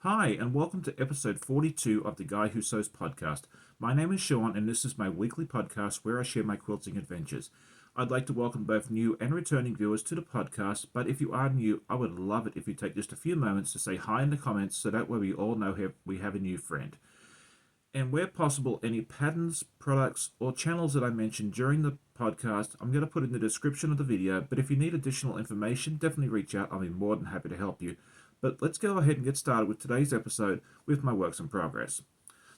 Hi, and welcome to episode 42 of the Guy Who Sews podcast. My name is Sean, and this is my weekly podcast where I share my quilting adventures. I'd like to welcome both new and returning viewers to the podcast, but if you are new, I would love it if you take just a few moments to say hi in the comments so that way we all know we have a new friend. And where possible, any patterns, products, or channels that I mentioned during the podcast, I'm going to put in the description of the video, but if you need additional information, definitely reach out. I'll be more than happy to help you. But let's go ahead and get started with today's episode with my works in progress.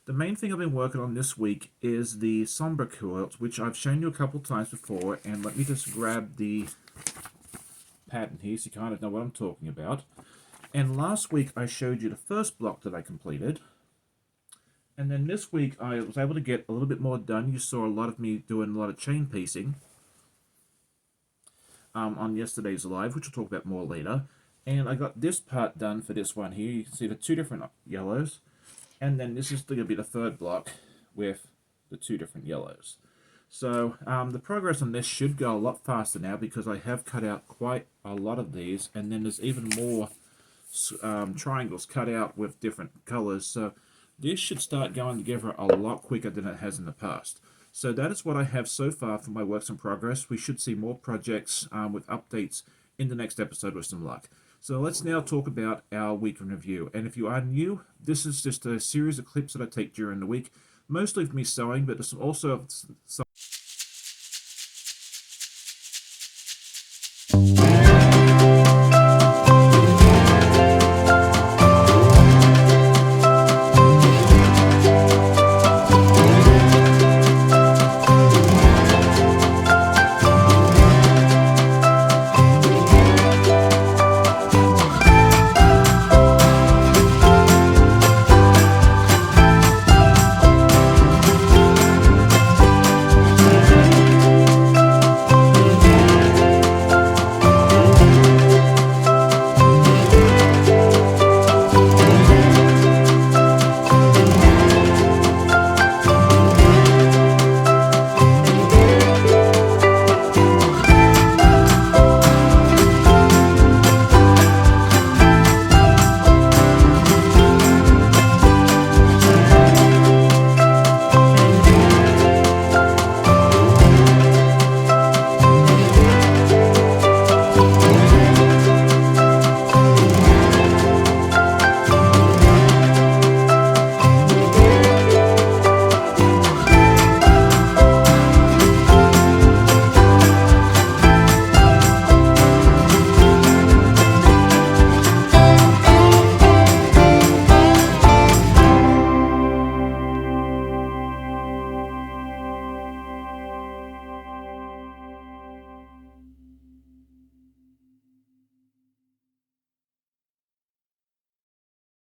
The main thing I've been working on this week is the Somber quilt, which I've shown you a couple times before, and let me just grab the pattern here so you kind of know what I'm talking about. And last week I showed you the first block that I completed, and then this week I was able to get a little bit more done. You saw a lot of me doing a lot of chain piecing on yesterday's live, which we'll talk about more later. And I got this part done for this one here. You can see the two different yellows. And then this is going to be the third block with the two different yellows. So the progress on this should go a lot faster now because I have cut out quite a lot of these. And then there's even more triangles cut out with different colors. So this should start going together a lot quicker than it has in the past. So that is what I have so far for my works in progress. We should see more projects with updates in the next episode with some luck. So let's now talk about our week in review. And if you are new, this is just a series of clips that I take during the week, mostly of me sewing, but there's also some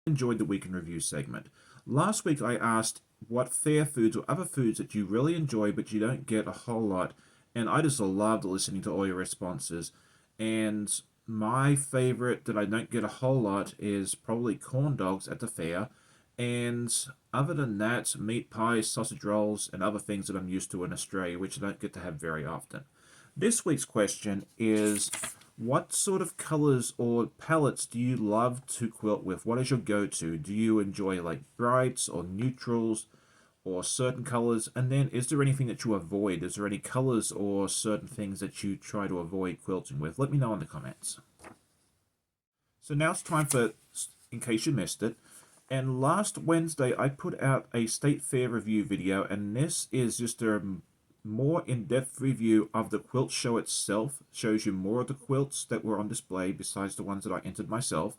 enjoyed the week in review segment. Last week I asked what fair foods or other foods that you really enjoy but you don't get a whole lot, and I just loved listening to all your responses. And my favorite that I don't get a whole lot is probably corn dogs at the fair, and other than that, meat pies, sausage rolls, and other things that I'm used to in Australia, which I don't get to have very often. This week's question is, what sort of colors or palettes do you love to quilt with? What is your go-to? Do you enjoy like brights or neutrals or certain colors? And then is there anything that you avoid? Is there any colors or certain things that you try to avoid quilting with? Let me know in the comments. So now it's time for, in case you missed it, and last Wednesday I put out a State Fair review video, and this is just a more in-depth review of the quilt show itself. Shows you more of the quilts that were on display besides the ones that I entered myself,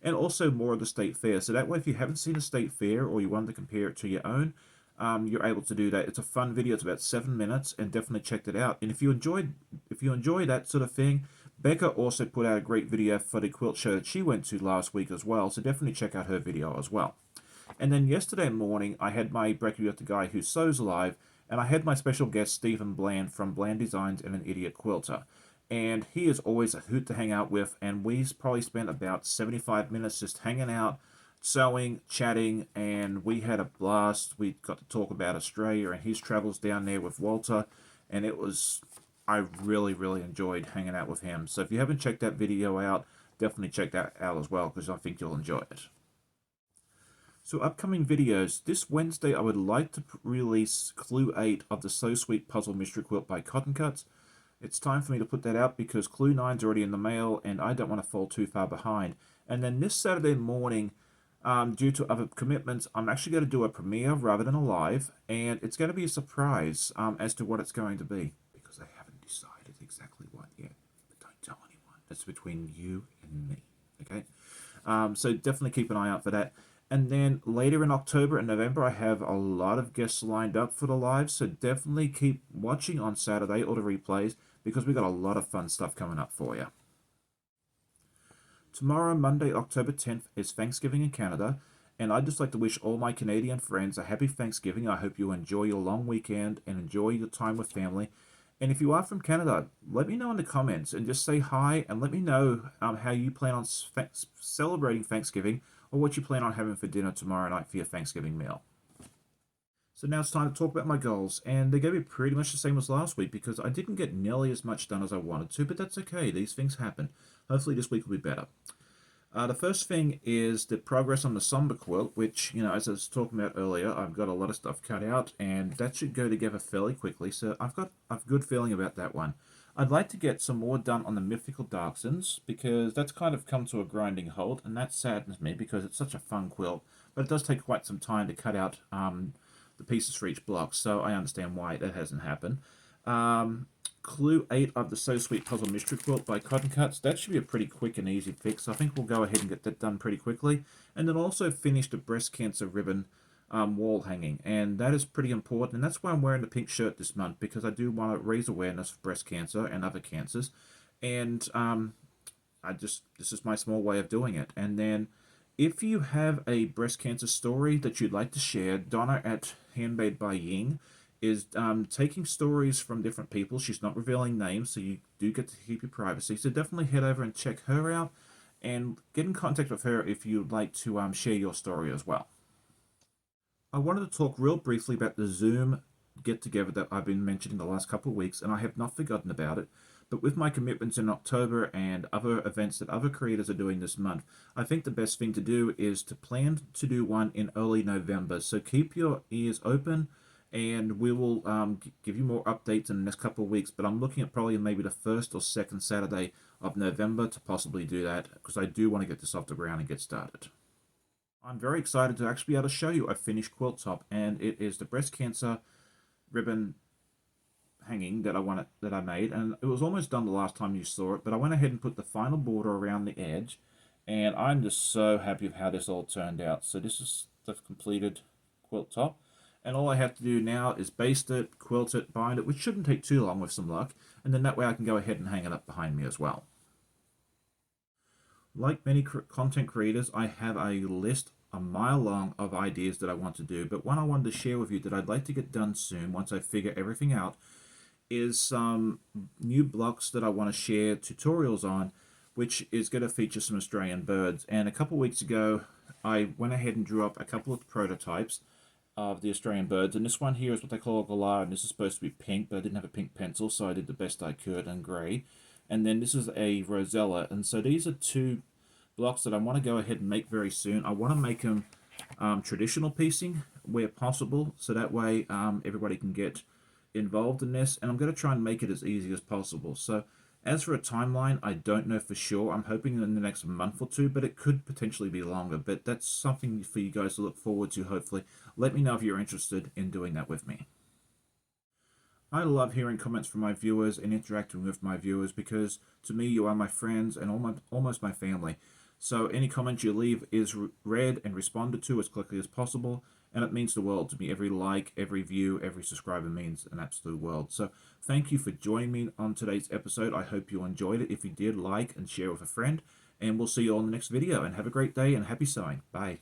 and also more of the State Fair. So that way, if you haven't seen a State Fair or you wanted to compare it to your own, you're able to do that. It's a fun video. It's about 7 minutes, and definitely check it out. And if you enjoy that sort of thing, Becca also put out a great video for the quilt show that she went to last week as well. So definitely check out her video as well. And then yesterday morning, I had my breakfast with the Guy Who Sews live, and I had my special guest Stephen Bland from Bland Designs and an Idiot Quilter. And he is always a hoot to hang out with, and we probably spent about 75 minutes just hanging out, sewing, chatting, and we had a blast. We got to talk about Australia and his travels down there with Walter, and I really, really enjoyed hanging out with him. So if you haven't checked that video out, definitely check that out as well, because I think you'll enjoy it. So upcoming videos, this Wednesday I would like to release Clue 8 of the So Sweet Puzzle Mystery Quilt by Cotton Cuts. It's time for me to put that out because Clue 9's already in the mail and I don't want to fall too far behind. And then this Saturday morning, due to other commitments, I'm actually going to do a premiere rather than a live, and it's going to be a surprise as to what it's going to be. Because I haven't decided exactly what yet. But don't tell anyone. That's between you and me. Okay? So definitely keep an eye out for that. And then later in October and November, I have a lot of guests lined up for the live. So definitely keep watching on Saturday or the replays because we got a lot of fun stuff coming up for you. Tomorrow, Monday, October 10th, is Thanksgiving in Canada. And I'd just like to wish all my Canadian friends a happy Thanksgiving. I hope you enjoy your long weekend and enjoy your time with family. And if you are from Canada, let me know in the comments and just say hi and let me know how you plan on celebrating Thanksgiving or what you plan on having for dinner tomorrow night for your Thanksgiving meal. So now it's time to talk about my goals, and they're going to be pretty much the same as last week because I didn't get nearly as much done as I wanted to, but that's okay. These things happen. Hopefully this week will be better. The first thing is the progress on the somber quilt, which, as I was talking about earlier, I've got a lot of stuff cut out, and that should go together fairly quickly, so I've got a good feeling about that one. I'd like to get some more done on the Mythical Darksons, because that's kind of come to a grinding halt, and that saddens me, because it's such a fun quilt, but it does take quite some time to cut out the pieces for each block, so I understand why that hasn't happened. Clue 8 of the So Sweet Puzzle Mystery Quilt by Cotton Cuts. That should be a pretty quick and easy fix. I think we'll go ahead and get that done pretty quickly. And then also finish the breast cancer ribbon wall hanging. And that is pretty important. And that's why I'm wearing the pink shirt this month, because I do want to raise awareness for breast cancer and other cancers. And this is my small way of doing it. And then if you have a breast cancer story that you'd like to share, Donna at Handmade by Ying is taking stories from different people. She's not revealing names, so you do get to keep your privacy. So definitely head over and check her out and get in contact with her if you'd like to share your story as well. I wanted to talk real briefly about the Zoom get-together that I've been mentioning the last couple of weeks, and I have not forgotten about it. But with my commitments in October and other events that other creators are doing this month, I think the best thing to do is to plan to do one in early November. So keep your ears open, and we will give you more updates in the next couple of weeks, but I'm looking at probably maybe the first or second Saturday of November to possibly do that, because I do want to get this off the ground and get started. I'm very excited to actually be able to show you a finished quilt top, and it is the breast cancer ribbon hanging that I made, and it was almost done the last time you saw it, but I went ahead and put the final border around the edge, and I'm just so happy with how this all turned out. So this is the completed quilt top. And all I have to do now is baste it, quilt it, bind it, which shouldn't take too long with some luck. And then that way I can go ahead and hang it up behind me as well. Like many content creators, I have a list a mile long of ideas that I want to do. But one I wanted to share with you that I'd like to get done soon once I figure everything out is some new blocks that I want to share tutorials on, which is going to feature some Australian birds. And a couple weeks ago, I went ahead and drew up a couple of prototypes of the Australian birds, and this one here is what they call a galah, and this is supposed to be pink, but I didn't have a pink pencil, so I did the best I could in grey. And then this is a rosella, and so these are two blocks that I want to go ahead and make very soon. I want to make them traditional piecing where possible, so that way everybody can get involved in this, and I'm going to try and make it as easy as possible. So as for a timeline, I don't know for sure. I'm hoping in the next month or two, but it could potentially be longer. But that's something for you guys to look forward to, hopefully. Let me know if you're interested in doing that with me. I love hearing comments from my viewers and interacting with my viewers because, to me, you are my friends and almost my family. So any comment you leave is read and responded to as quickly as possible, and it means the world to me. Every like, every view, every subscriber means an absolute world. So thank you for joining me on today's episode. I hope you enjoyed it. If you did, like and share with a friend, and we'll see you all in the next video. And have a great day and happy sewing. Bye.